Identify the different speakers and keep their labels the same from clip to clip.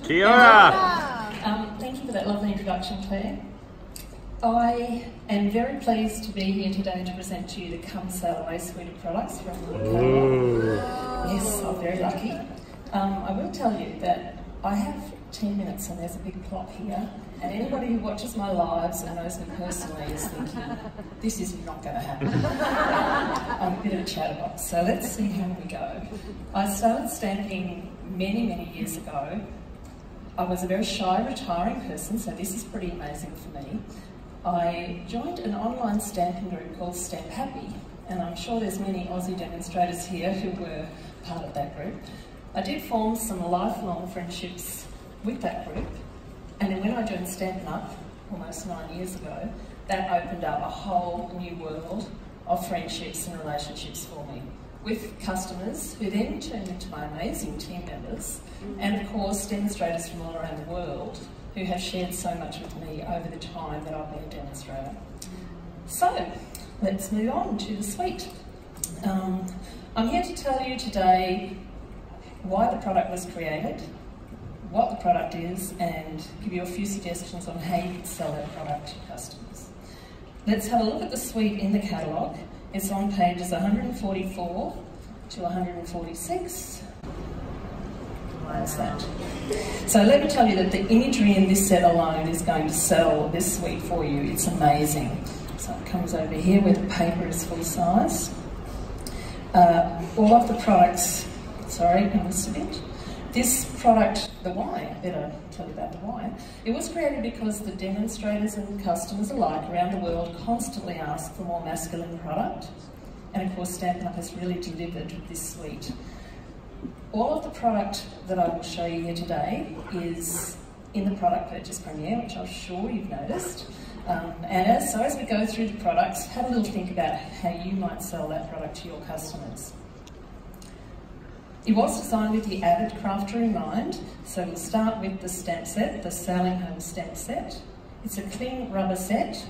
Speaker 1: Kia ora!
Speaker 2: Thank you for that lovely introduction, Claire. I am very pleased to be here today to present to you the Come Sail Away suite of products from Annual Catalogue. Yes, I'm very lucky. I will tell you that I have 10 minutes and there's a big plot here, and anybody who watches my lives and knows me personally is thinking, this is not going to happen. I'm a bit of a chatterbox, so let's see how we go. I started stamping many, many years ago. I was a very shy, retiring person, so this is pretty amazing for me. I joined an online stamping group called Stamp Happy, and I'm sure there's many Aussie demonstrators here who were part of that group. I did form some lifelong friendships with that group, and then when I joined Stampin Up almost 9 years ago, that opened up a whole new world of friendships and relationships for me, with customers who then turned into my amazing team members, and of course demonstrators from all around the world who have shared so much with me over the time that I've been a demonstrator. So, let's move on to the suite. I'm here to tell you today why the product was created, what the product is, and give you a few suggestions on how you can sell that product to customers. Let's have a look at the suite in the catalogue. It's on pages 144 to 146. Why's that? So let me tell you that the imagery in this set alone is going to sell this suite for you. It's amazing. So it comes over here where the paper is full size. All of the products, sorry, I missed a bit. This product, the why, I better tell you about the why. It was created because the demonstrators and customers alike around the world constantly ask for more masculine product. And of course Stampin' Up has really delivered with this suite. All of the product that I will show you here today is in the product purchase premiere, which I'm sure you've noticed. So as we go through the products, have a little think about how you might sell that product to your customers. It was designed with the avid crafter in mind, so we'll start with the stamp set, the Sailing Home stamp set. It's a cling rubber set,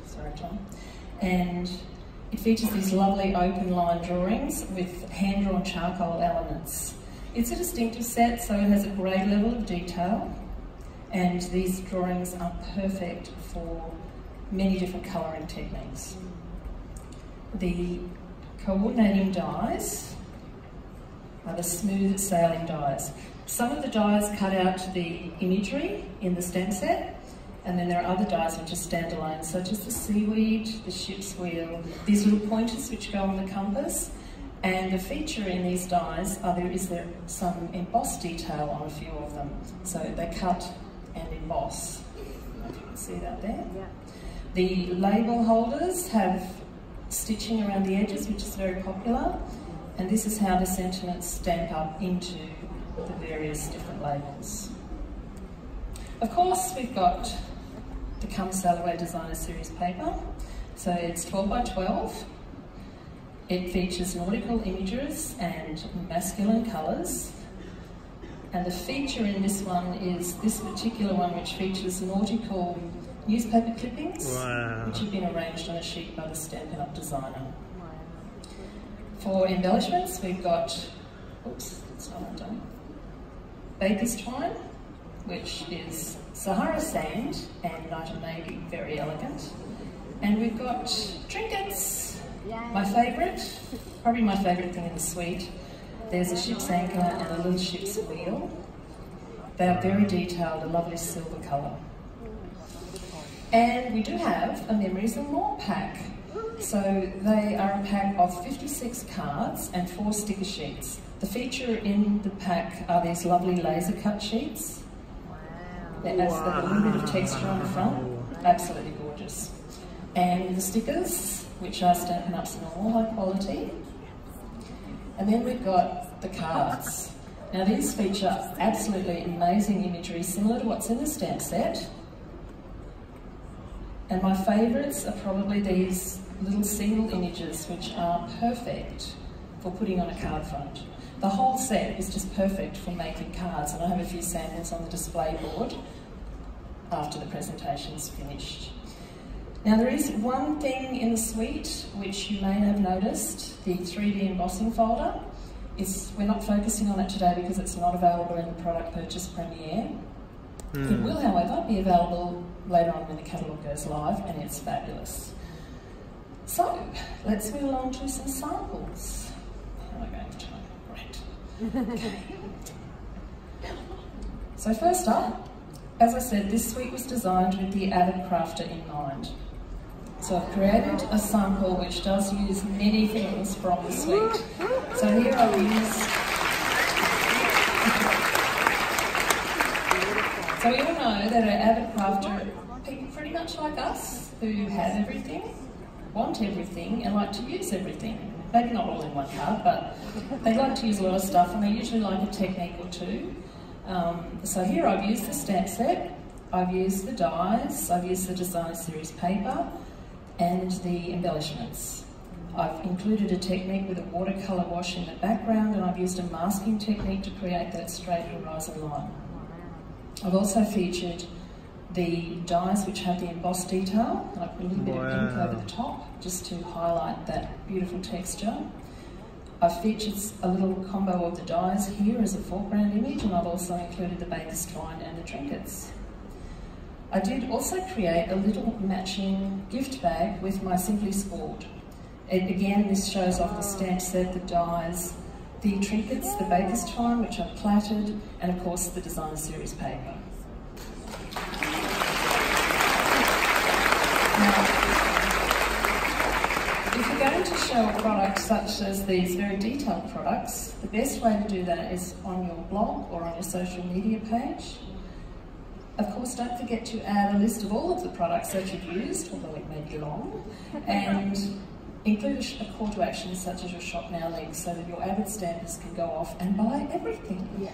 Speaker 2: sorry Tom, and it features these lovely open line drawings with hand-drawn charcoal elements. It's a distinctive set, so it has a great level of detail, and these drawings are perfect for many different colouring techniques. The coordinating dies are the smooth sailing dies. Some of the dies cut out the imagery in the stamp set, and then there are other dies which are standalone, such as the seaweed, the ship's wheel, these little pointers which go on the compass, and the feature in these dies is there some embossed detail on a few of them. So they cut and emboss. I don't know if you can see that there. Yeah. The label holders have stitching around the edges, which is very popular. And this is how the sentiments stamp up into the various different labels. Of course, we've got the Come Sail Away Designer Series paper. So it's 12 by 12. It features nautical images and masculine colours. And the feature in this one is this particular one, which features nautical newspaper clippings, which have been arranged on a sheet by the Stampin' Up designer. For embellishments, we've got, oops, that's not done, baker's twine, which is Sahara sand and night and navy, very elegant. And we've got trinkets, my favourite, probably my favourite thing in the suite. There's a ship's anchor and a little ship's wheel. They are very detailed, a lovely silver colour. And we do have a Memories and More pack. So they are a pack of 56 cards and 4 sticker sheets. The feature in the pack are these lovely laser cut sheets. That has a little bit of texture on the front. Absolutely gorgeous. And the stickers, which are Stampin' Up's normal high quality. And then we've got the cards. Now these feature absolutely amazing imagery similar to what's in the stamp set. And my favourites are probably these little single images, which are perfect for putting on a card front. The whole set is just perfect for making cards, and I have a few samples on the display board after the presentation's finished. Now there is one thing in the suite which you may have noticed, the 3D embossing folder. We're not focusing on it today because it's not available in the product purchase premiere. It will, however, be available later on when the catalogue goes live, and it's fabulous. So, let's move along to some samples. How am I going for time? Great. Okay. So first up, as I said, this suite was designed with the avid crafter in mind. So I've created a sample which does use many things from the suite. So here I've used... So you all know that an avid crafter, people pretty much like us, who have everything, want everything, and like to use everything. Maybe not all in one card, but they like to use a lot of stuff, and they usually like a technique or two. So here I've used the stamp set, I've used the dies, I've used the designer series paper, and the embellishments. I've included a technique with a watercolour wash in the background, and I've used a masking technique to create that straight horizon line. I've also featured the dies which have the embossed detail, and I put a little bit of ink over the top just to highlight that beautiful texture. I've featured a little combo of the dies here as a foreground image, and I've also included the baker's twine and the trinkets. I did also create a little matching gift bag with my Simply Scored. Again, this shows off the stamp set, the dies, the trinkets, the baker's twine, which I've plaited, and of course the designer series paper. Now, if you're going to show a product such as these very detailed products, the best way to do that is on your blog or on your social media page. Of course, don't forget to add a list of all of the products that you've used, although it may be long, and include a call to action such as your Shop Now link so that your avid stampers can go off and buy everything. Yeah.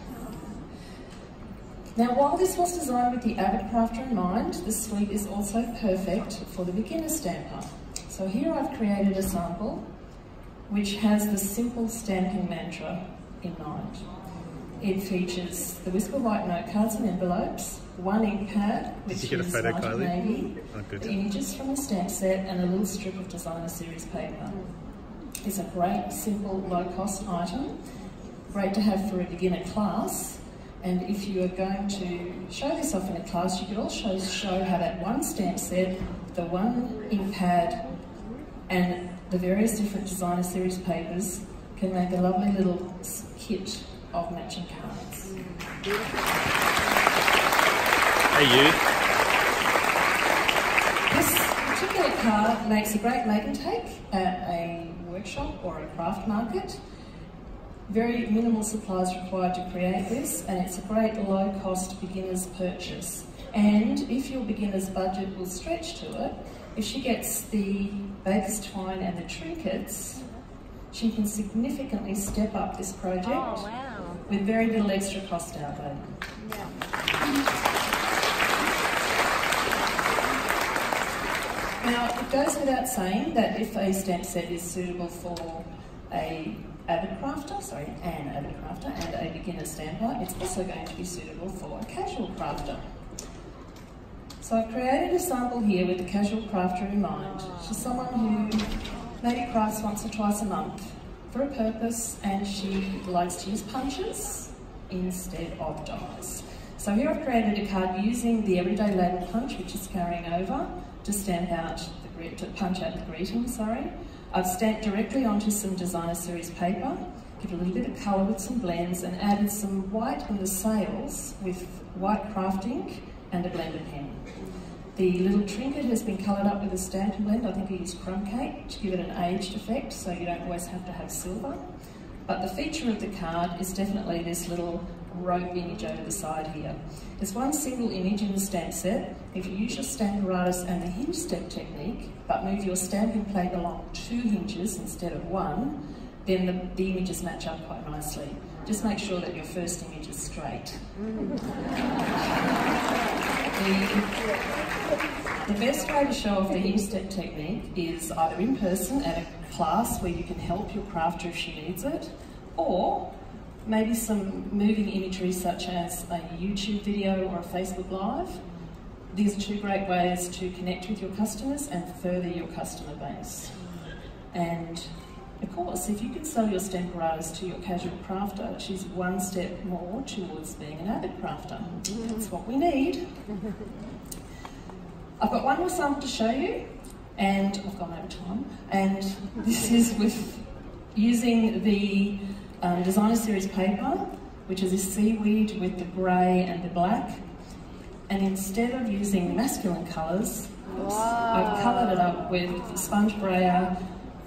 Speaker 2: Now, while this was designed with the avid crafter in mind, the suite is also perfect for the beginner stamper. So here I've created a sample which has the simple stamping mantra in mind. It features the Whisper White note cards and envelopes, one ink pad, which is light navy, the images from the stamp set, and a little strip of designer series paper. It's a great, simple, low-cost item, great to have for a beginner class, and if you are going to show this off in a class, you could also show how that one stamp set, the one ink pad, and the various different designer series papers can make a lovely little kit of matching cards.
Speaker 1: Hey you.
Speaker 2: This particular card makes a great make and take at a workshop or a craft market. Very minimal supplies required to create this, and it's a great low-cost beginner's purchase. And if your beginner's budget will stretch to it, if she gets the baker's twine and the trinkets, she can significantly step up this project with very little extra cost outlay. Yeah. Now, it goes without saying that if a stamp set is suitable for an avid crafter and a beginner stamper, it's also going to be suitable for a casual crafter. So I've created a sample here with the casual crafter in mind. She's someone who maybe crafts once or twice a month for a purpose, and she likes to use punches instead of dies. So here I've created a card using the everyday label punch, which is carrying over to stamp out to punch out the greeting, sorry. I've stamped directly onto some designer series paper, give it a little bit of colour with some blends, and added some white on the sails with white craft ink and a blender pen. The little trinket has been coloured up with a Stampin' blend. I think I used crumb cake to give it an aged effect, so you don't always have to have silver. But the feature of the card is definitely this little rope image over the side here. There's one single image in the stamp set. If you use your Stamparatus and the hinge step technique, but move your stamping plate along 2 hinges instead of 1, then the images match up quite nicely. Just make sure that your first image is straight. The best way to show off the hinge step technique is either in person at a class where you can help your crafter if she needs it, or maybe some moving imagery such as a YouTube video or a Facebook Live. These are 2 great ways to connect with your customers and further your customer base. And Of course, if you can sell your stamper artist to your casual crafter, she's one step more towards being an avid crafter. That's what we need. I've got one more sample to show you, and I've gone over time, and this is with using the Designer Series paper, which is this seaweed with the grey and the black, and instead of using masculine colours, I've coloured it up with sponge brayer,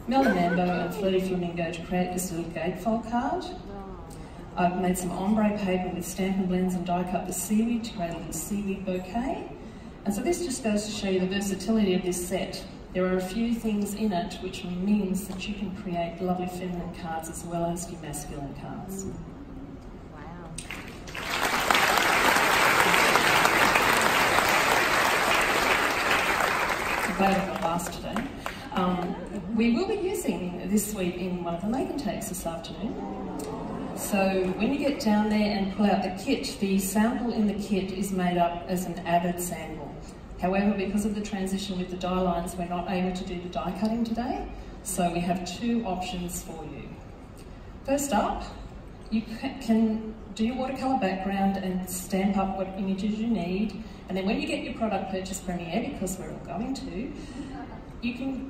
Speaker 2: melamambo and flirty flamingo to create this little gatefold card. I've made some ombre paper with Stampin' Blends and die cut the seaweed to create a little seaweed bouquet. And so this just goes to show you the versatility of this set. There are a few things in it which means that you can create lovely feminine cards as well as your masculine cards. Glad I got last today. We will be using this sweet in one of the make and takes this afternoon. So when you get down there and pull out the kit, the sample in the kit is made up as an avid sample. However, because of the transition with the die lines, we're not able to do the die cutting today, so we have two options for you. First up, you can do your watercolour background and stamp up what images you need, and then when you get your product purchase premiere, because we're all going to, you can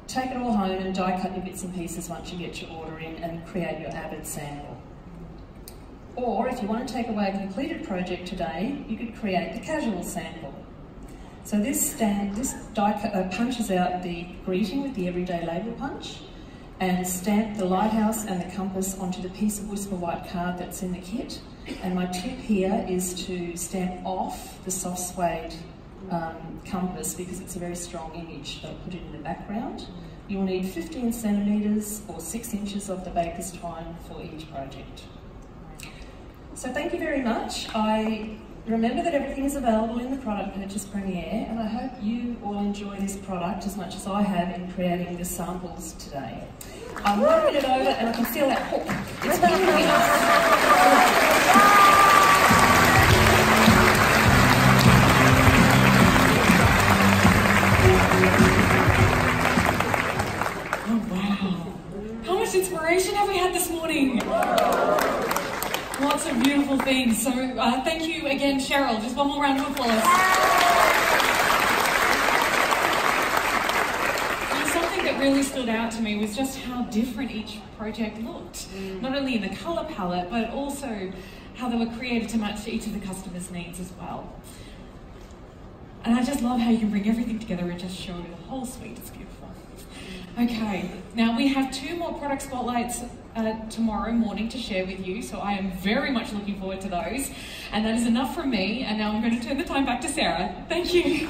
Speaker 2: take it all home and die cut your bits and pieces once you get your order in and create your avid sample. Or if you want to take away a completed project today, you could create the casual sample. So this die cut punches out the greeting with the everyday label punch and stamp the lighthouse and the compass onto the piece of whisper white card that's in the kit. And my tip here is to stamp off the soft suede compass because it's a very strong image. They'll put it in the background. You'll need 15 centimetres or 6 inches of the baker's twine for each project. So thank you very much. Remember that everything is available in the product purchase premiere, and I hope you all enjoy this product as much as I have in creating the samples today. I'm moving it over and I can feel that hook. It's between
Speaker 1: Oh wow! How much inspiration have we had this morning? Lots of beautiful things. So thank you again, Cheryl. Just one more round of applause. Something that really stood out to me was just how different each project looked. Not only in the colour palette, but also how they were created to match each of the customers' needs as well. And I just love how you can bring everything together and just show the whole suite. It's beautiful. Okay, now we have 2 more product spotlights tomorrow morning to share with you, so I am very much looking forward to those. And that is enough from me, and now I'm going to turn the time back to Sarah. Thank you.